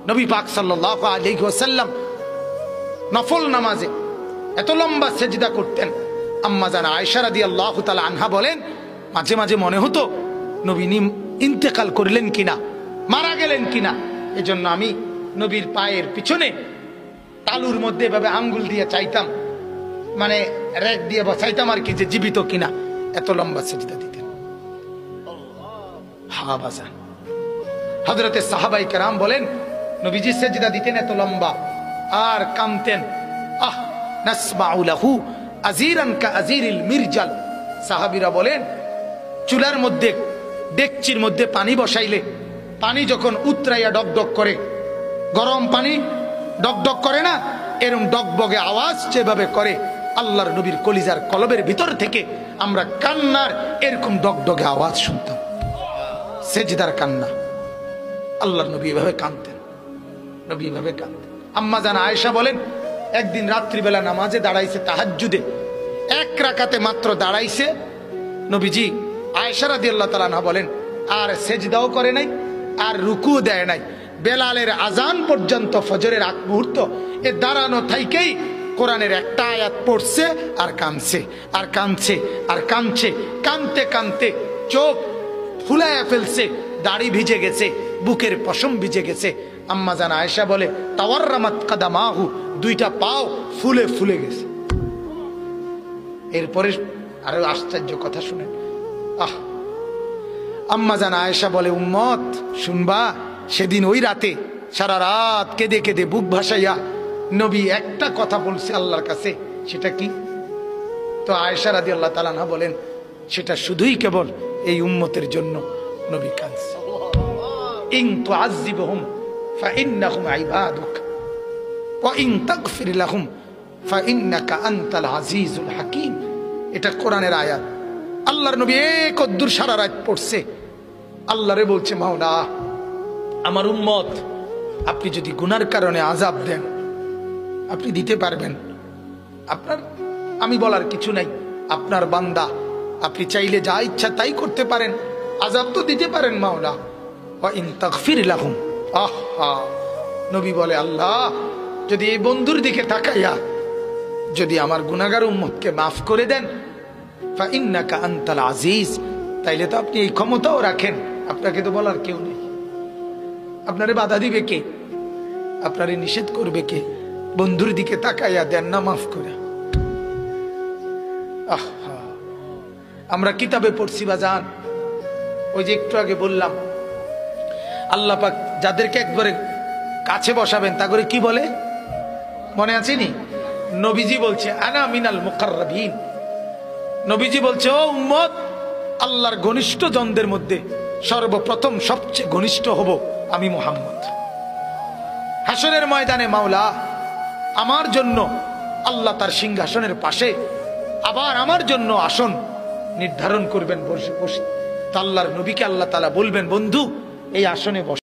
নবী পাক সাল্লাল্লাহু আলাইহি ওয়াসাল্লাম নফল নামাজে এত লম্বা সেজদা করতেন। আম্মা জান আয়েশা রাদিয়াল্লাহু তাআলা আনহা বলেন, মাঝে মাঝে মনে হতো নবী ইন্তেকাল করলেন কিনা, মারা গেলেন কিনা। এজন্য আমি নবীর পায়ের পিছনে তালুর মধ্যে এভাবে আঙ্গুল দিয়ে চাইতাম, মানে রেক দিয়ে বসাইতাম আর কি, যে জীবিত কিনা। এত লম্বা সেজদা দিতেন। হ্যাঁ বাজান, হযরতে সাহাবায়ে কেরাম বলেন নবীজি সেজদা দিতেন এত লম্বা আর কামতেন। আহ নাসমাউ লাহু আজিরান কা আজিরিল মিরজাল। সাহাবীরা বলেন চুলার মধ্যে, ডেকচির মধ্যে পানি বসাইলে পানি যখন উতরাইয়া ডকডক করে, গরম পানি ডকডক করে না, এরকম ডকবগে আওয়াজ যেভাবে করে, আল্লাহর নবীর কলিজার কলবের ভিতর থেকে আমরা কান্নার এরকম ডকডগে আওয়াজ শুনতাম। সেজদার কান্না। আল্লাহর নবী এভাবে কাঁদতেন, নবী এভাবে কাঁদতেন। আম্মা জান আয়েশা বলেন একদিন রাত্রিবেলা নামাজে দাঁড়াইছে, তাহাজ্জুদে এক রাকাতে মাত্র দাঁড়াইছে নবীজি। আয়েশা রাদিয়াল্লাহু তাআলা আনহা বলেন আর সেজদাও করে নাই, আর রুকুও দেয় নাই। বেলালের আজান পর্যন্ত ফজরের আগ মুহূর্ত এ দাঁড়ানো থাইকেই কোরআনের একটা আয়াত পড়ছে আর কাঁদছে আর কাঁদছে আর কাঁদছে। কাঁদতে কাঁদতে চোখ ফুলাইয়া ফেলছে, দাড়ি ভিজে গেছে, বুকের পশম ভিজে গেছে। আম্মা জান আয়েশা বলে তাওয়াররামাত কাদামাহু, দুইটা পাও ফুলে ফুলে গেছে। এরপরে আরো আশ্চর্য কথা শুনেন। আম্মা জান আয়েশা বলে উম্মত শুনবা, সেদিন ওই রাতে সারা রাত কেঁদে কেঁদে বুক ভাসাইয়া নবী একটা কথা বলছে আল্লাহর কাছে। সেটা কি? তো আয়েশা রাদিয়াল্লাহু তাআলা আনহা বলেন সেটা শুধুই কেবল এই উম্মতের জন্য নবী কাঁদছে। ইন তুআযিবহুম ফাইন্নাহুম ইবাদুক ওয়া ইন তাগফির লাহুম ফাইন্নাকা আনতাল আজিজুল হাকীম। এটা কোরআনের আয়াত। আল্লাহর নবী কদ্দুর সারা রাত পড়ছে, আল্লাহরে বলছে মাওলা আমার উম্মত আপনি যদি গুনার কারণে আযাব দেন আপনি দিতে পারবেন, আপনার আমি বলার কিছু নাই, আপনার বান্দা, আপনি চাইলে যা ইচ্ছা তাই করতে পারেন, আযাব তো দিতে পারেন মাওলা। ওয়া ইন তাগফির লাহুম, আহা নবী বলে আল্লাহ যদি এই বন্ধুর দিকে তাকাইয়া যদি আমার গুনাহগার উম্মতকে মাফ করে দেন, ফাইন্নাকা আনতাল আজিজ, তাইলে তো আপনি এই ক্ষমতাও রাখেন, আপনাকে তো বলার কেউ নেই। আপনারে বাধা দিবে কে? আপনারে নিষেধ করবে কে? বন্ধুর দিকে তাকাইয়া দেন না মাফ করে। আহা আমরা কিতাবে পড়ছি বাজান, ওই যে একটু আগে বললাম আল্লাহ পাক যাদেরকে একবারে কাছে বসাবেন তা করে কি বলে মনে আছে নি? নবীজি বলছে আনা মিনাল মুকাররাবিন। নবীজি বলছে ও উম্মত, আল্লাহর ঘনিষ্ঠ জনদের মধ্যে সর্বপ্রথম সবচেয়ে ঘনিষ্ঠ হব আমি মুহাম্মদ। হাসরের ময়দানে মাওলা আমার জন্য আল্লাহ তার সিংহাসনের পাশে আবার আমার জন্য আসন নির্ধারণ করবেন বসে বসে। তা আল্লাহর নবীকে আল্লাহ তাআলা বলবেন বন্ধু এই আসনে বস।